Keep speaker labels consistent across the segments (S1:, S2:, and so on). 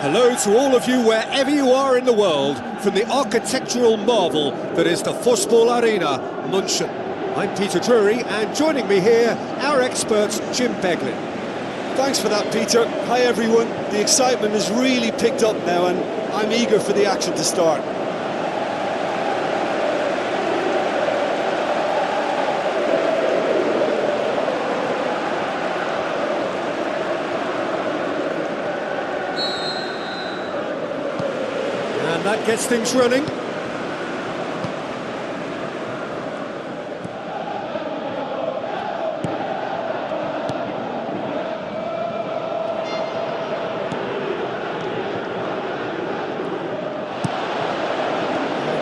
S1: Hello to all of you wherever you are in the world, from the architectural marvel that is the Fußball Arena, München. I'm Peter Drury, and joining me here, our expert, Jim Beglin.
S2: Thanks for that, Peter. Hi everyone. The excitement has really picked up now and I'm eager for the action to start.
S1: That gets things running.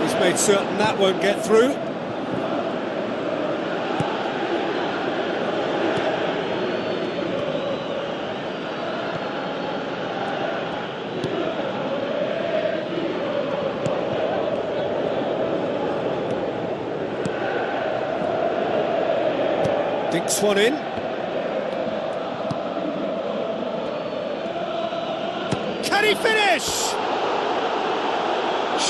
S1: He's made certain that won't get through. Dinks one in. Can he finish?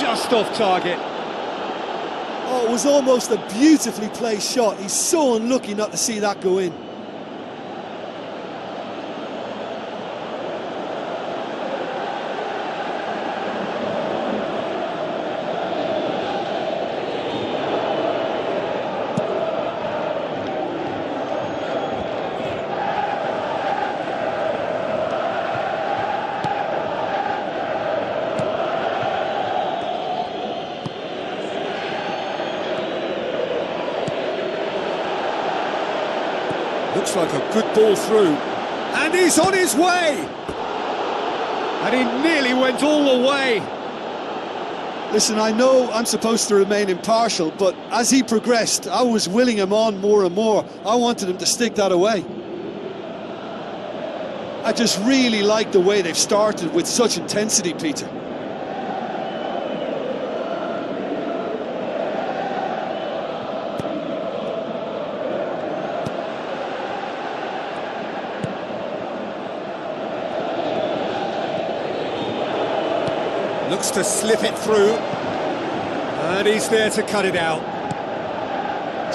S1: Just off target.
S2: Oh, it was almost a beautifully placed shot. He's so unlucky not to see that go in.
S1: Looks like a good ball through. And he's on his way! And he nearly went all the way.
S2: Listen, I know I'm supposed to remain impartial, but as he progressed, I was willing him on more and more. I wanted him to stick that away. I just really like the way they've started with such intensity, Peter.
S1: Looks to slip it through, and he's there to cut it out.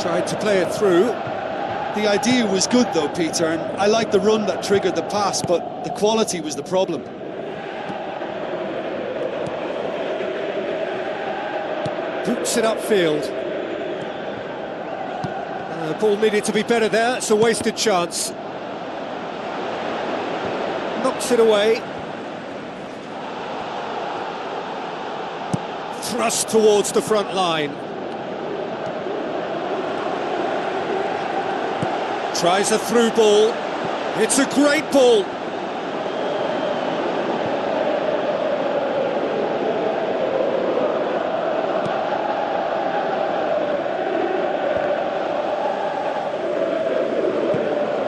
S1: Tried to play it through.
S2: The idea was good though, Peter, and I like the run that triggered the pass, but the quality was the problem.
S1: Boots it upfield. The ball needed to be better there, it's a wasted chance. Knocks it away. Thrust towards the front line. Tries a through ball. It's a great ball.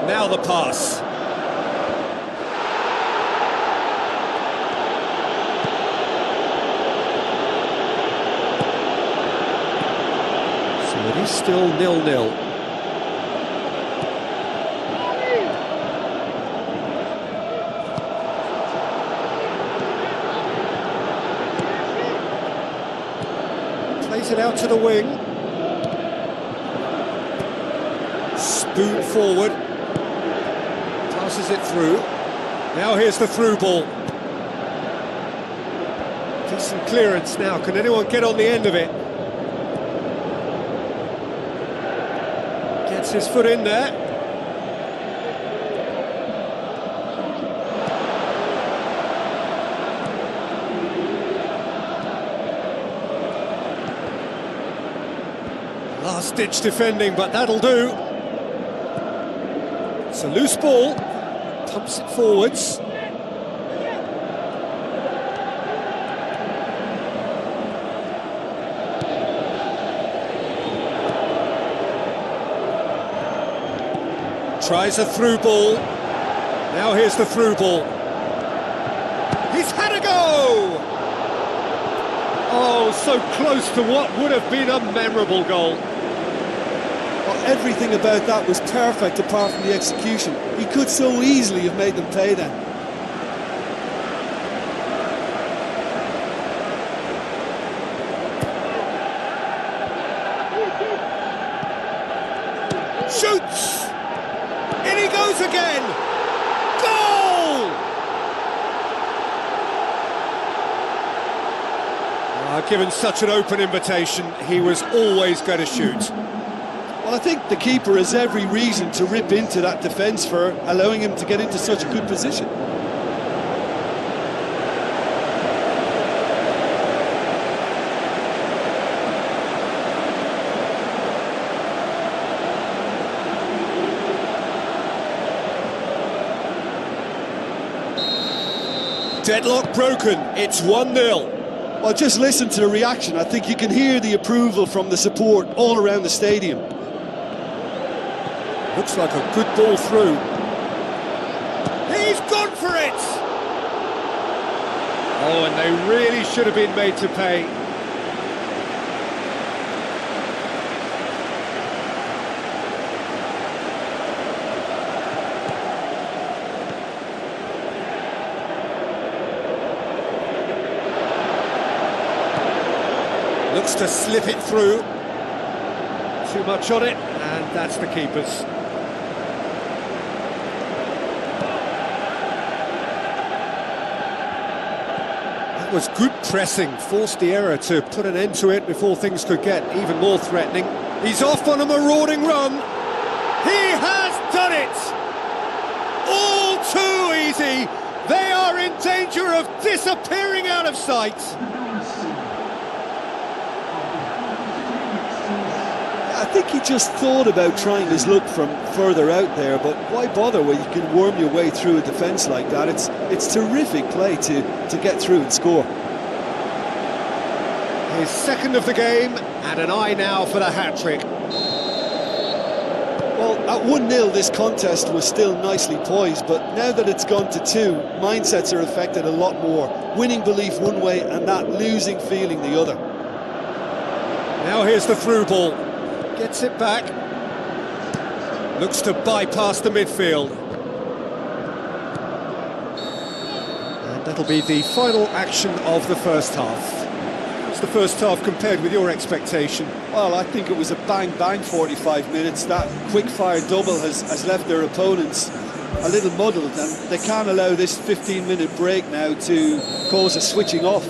S1: Now the pass. It is still 0-0. Plays it out to the wing. Spoon forward. Passes it through. Now here's the through ball. Decent clearance now. Can anyone get on the end of it? Gets his foot in there. Last-ditch defending, but that'll do. It's a loose ball. Pumps it forwards. Tries a through ball. Now here's the through ball. He's had a go! Oh, so close to what would have been a memorable goal.
S2: Well, everything about that was perfect apart from the execution. He could so easily have made them pay then.
S1: Shoots! In he goes again! Goal! Given such an open invitation, he was always going to shoot.
S2: Well, I think the keeper has every reason to rip into that defence for allowing him to get into such a good position.
S1: Deadlock broken, it's 1-0.
S2: Well, just listen to the reaction. I think you can hear the approval from the support all around the stadium.
S1: Looks like a good ball through. He's gone for it! Oh, and they really should have been made to pay. Looks to slip it through. Too much on it, and that's the keeper's. That was good pressing, forced the error to put an end to it before things could get even more threatening. He's off on a marauding run. He has done it! All too easy. They are in danger of disappearing out of sight.
S2: I think he just thought about trying his luck from further out there, but why bother when you can worm your way through a defence like that? It's terrific play to get through and score.
S1: His second of the game, and an eye now for the hat-trick.
S2: Well, at 1-0 this contest was still nicely poised, but now that it's gone to 2, mindsets are affected a lot more. Winning belief one way and that losing feeling the other.
S1: Now here's the through ball. Gets it back. Looks to bypass the midfield. And that'll be the final action of the first half. What's the first half compared with your expectation?
S2: Well, I think it was a bang-bang 45 minutes. That quick-fire double has left their opponents a little muddled, and they can't allow this 15-minute break now to cause a switching off.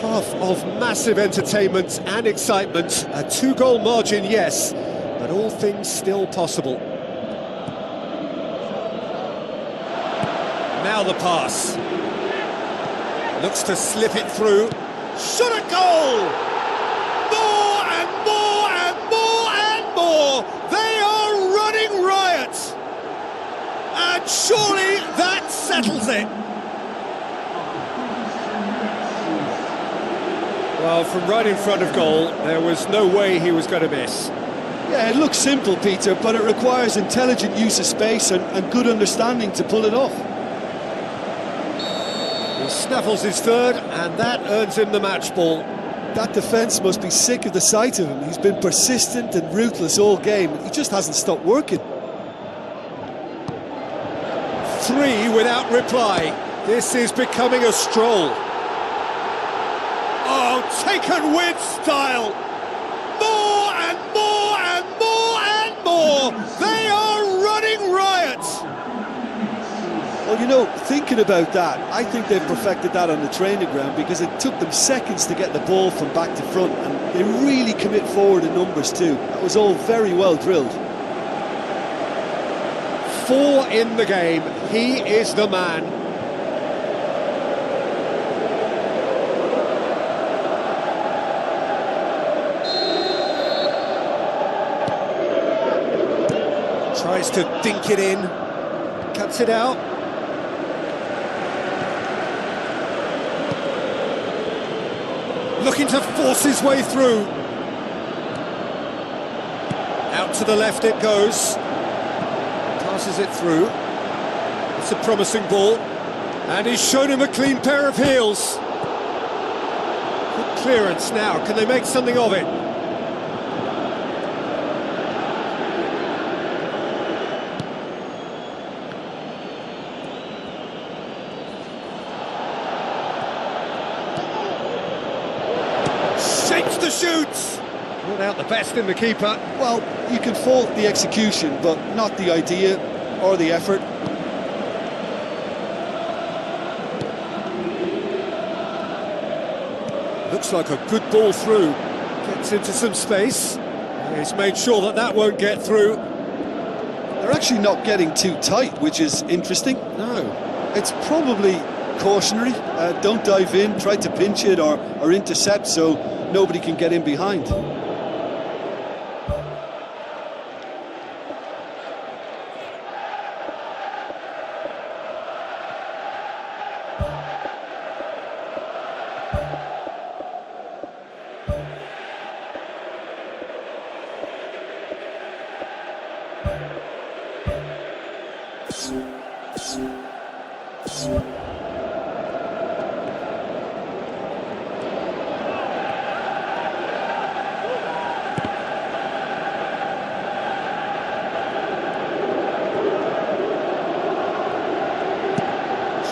S1: Half of massive entertainment and excitement. A 2-goal margin, yes, but all things still possible. Now the pass. Looks to slip it through. Shot a goal! More and more and more and more! They are running riot! And surely that settles it! Well, from right in front of goal, there was no way he was going to miss.
S2: Yeah, it looks simple, Peter, but it requires intelligent use of space and good understanding to pull it off.
S1: He snaffles his third, and that earns him the match ball.
S2: That defence must be sick of the sight of him. He's been persistent and ruthless all game. He just hasn't stopped working.
S1: 3 without reply. This is becoming a stroll. Oh, taken with style. More and more and more and more. They are running riot.
S2: Well, you know, thinking about that, I think they've perfected that on the training ground, because it took them seconds to get the ball from back to front, and they really commit forward in numbers too. That was all very well drilled.
S1: 4 in the game. He is the man. Tries to dink it in, cuts it out. Looking to force his way through. Out to the left it goes. Passes it through. It's a promising ball. And he's shown him a clean pair of heels. Good clearance now. Can they make something of it? Shapes to shoot. Brought out the best in the keeper.
S2: Well, you can fault the execution, but not the idea or the effort.
S1: Looks like a good ball through. Gets into some space. He's made sure that that won't get through.
S2: They're actually not getting too tight, which is interesting.
S1: No.
S2: It's probably cautionary. Don't dive in, try to pinch it or intercept so nobody can get in behind.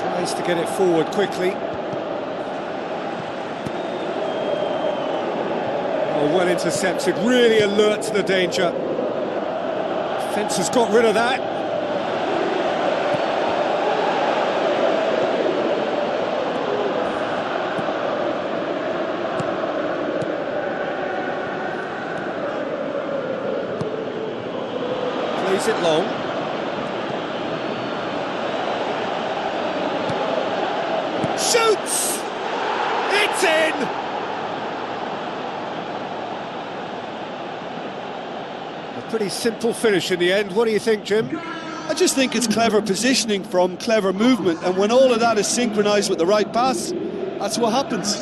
S1: Tries to get it forward quickly. Oh, well intercepted, really alert to the danger. Defence has got rid of that. Plays it long. Shoots! It's in! A pretty simple finish in the end. What do you think, Jim?
S2: I just think it's clever positioning from clever movement, and when all of that is synchronised with the right pass, that's what happens.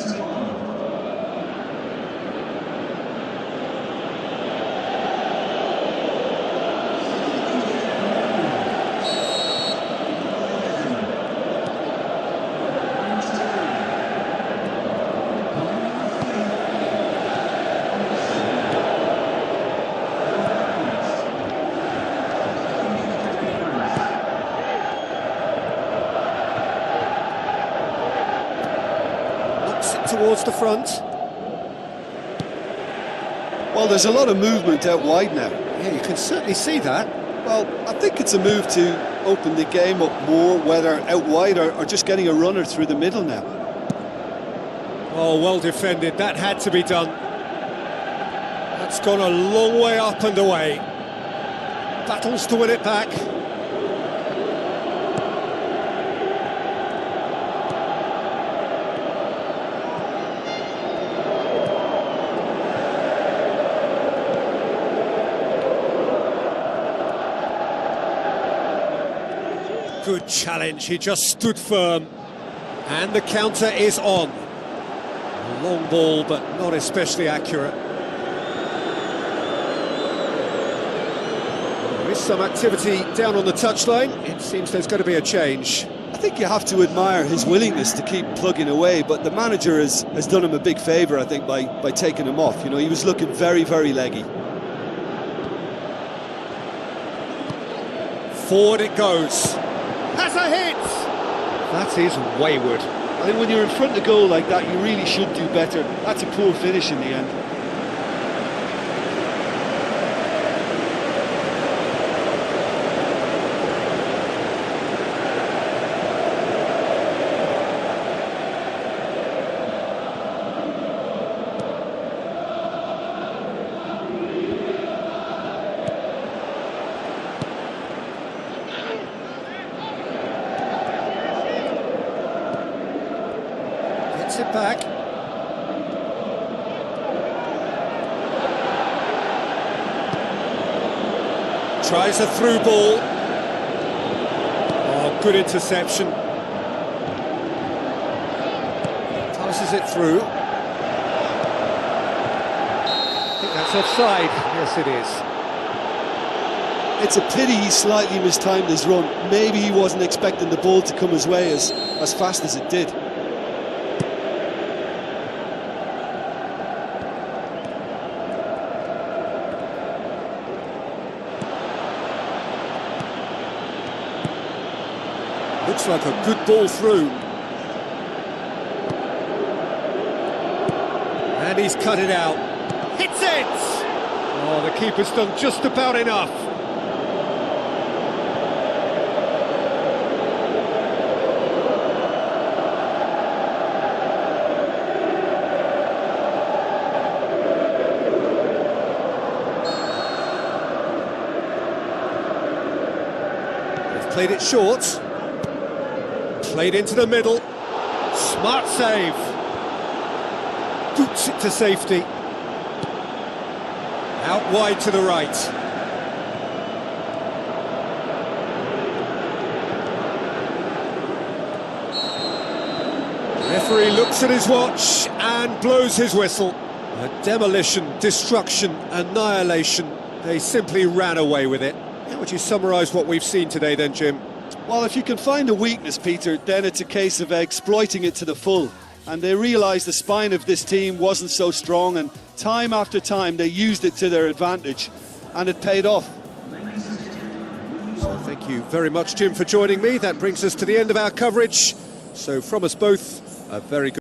S1: Towards the front.
S2: Well, there's a lot of movement out wide now.
S1: Yeah, you can certainly see that.
S2: Well, I think it's a move to open the game up more, whether out wide or just getting a runner through the middle now.
S1: Oh, well defended. That had to be done. That's gone a long way up and away. Battles to win it back. Good challenge, he just stood firm. And the counter is on. A long ball, but not especially accurate. There is some activity down on the touchline. It seems there's going to be a change.
S2: I think you have to admire his willingness to keep plugging away, but the manager has done him a big favour, I think, by taking him off. You know, he was looking very, very leggy.
S1: Forward it goes. Has a hit! That is wayward.
S2: I think when you're in front of goal like that, you really should do better. That's a poor finish in the end.
S1: It back. Tries a through ball. Oh, good interception. Passes it through. I think that's offside. Yes, it is.
S2: It's a pity he slightly mistimed his run. Maybe he wasn't expecting the ball to come his way as fast as it did.
S1: Looks like a good ball through. And he's cut it out. Hits it! Oh, the keeper's done just about enough. They've played it short. Played into the middle. Smart save. Boots it to safety. Out wide to the right. Referee looks at his watch and blows his whistle. A demolition, destruction, annihilation. They simply ran away with it. How would you summarise what we've seen today then, Jim?
S2: Well, if you can find a weakness, Peter, then it's a case of exploiting it to the full. And they realised the spine of this team wasn't so strong, and time after time they used it to their advantage, and it paid off.
S1: So thank you very much, Jim, for joining me. That brings us to the end of our coverage. So from us both, a very good